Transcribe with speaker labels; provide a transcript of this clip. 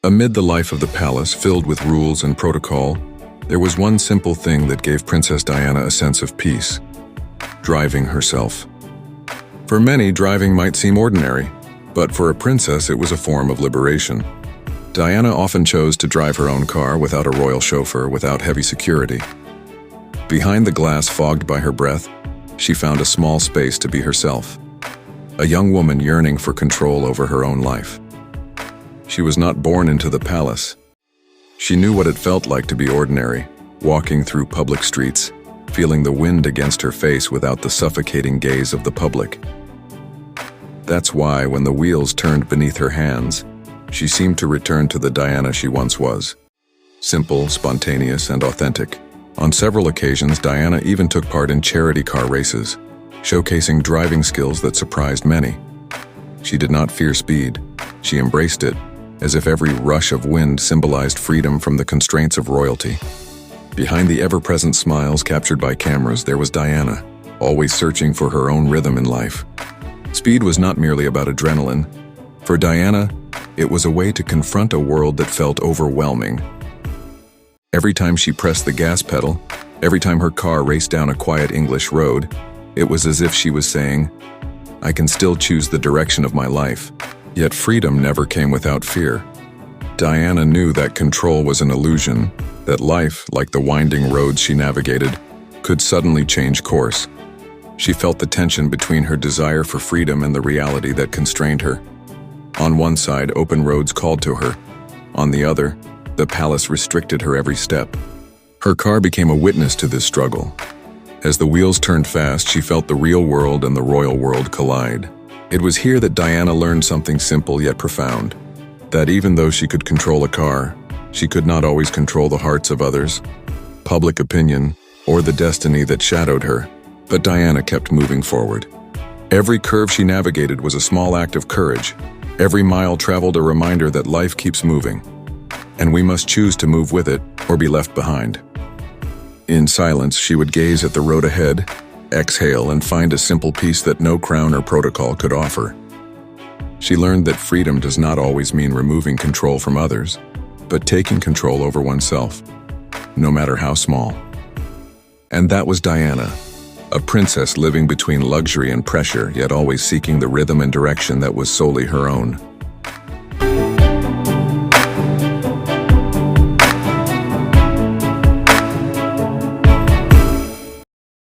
Speaker 1: Amid the life of the palace filled with rules and protocol, there was one simple thing that gave Princess Diana a sense of peace: driving herself. For many, driving might seem ordinary, but for a princess it was a form of liberation. Diana often chose to drive her own car without a royal chauffeur, without heavy security. Behind the glass fogged by her breath, she found a small space to be herself, a young woman yearning for control over her own life. She was not born into the palace. She knew what it felt like to be ordinary, walking through public streets, feeling the wind against her face without the suffocating gaze of the public. That's why, when the wheels turned beneath her hands, she seemed to return to the Diana she once was. Simple, spontaneous, and authentic. On several occasions, Diana even took part in charity car races, showcasing driving skills that surprised many. She did not fear speed. She embraced it, as if every rush of wind symbolized freedom from the constraints of royalty. Behind the ever-present smiles captured by cameras, there was Diana, always searching for her own rhythm in life. Speed was not merely about adrenaline. For Diana, it was a way to confront a world that felt overwhelming. Every time she pressed the gas pedal, every time her car raced down a quiet English road, it was as if she was saying, "I can still choose the direction of my life." Yet freedom never came without fear. Diana knew that control was an illusion, that life, like the winding roads she navigated, could suddenly change course. She felt the tension between her desire for freedom and the reality that constrained her. On one side, open roads called to her. On the other, the palace restricted her every step. Her car became a witness to this struggle. As the wheels turned fast, she felt the real world and the royal world collide. It was here that Diana learned something simple yet profound: that even though she could control a car, she could not always control the hearts of others, public opinion, or the destiny that shadowed her. But Diana kept moving forward. Every curve she navigated was a small act of courage. Every mile traveled a reminder that life keeps moving, and we must choose to move with it or be left behind. In silence, she would gaze at the road ahead, exhale, and find a simple peace that no crown or protocol could offer. She learned that freedom does not always mean removing control from others, but taking control over oneself, no matter how small. And that was Diana, a princess living between luxury and pressure, yet always seeking the rhythm and direction that was solely her own.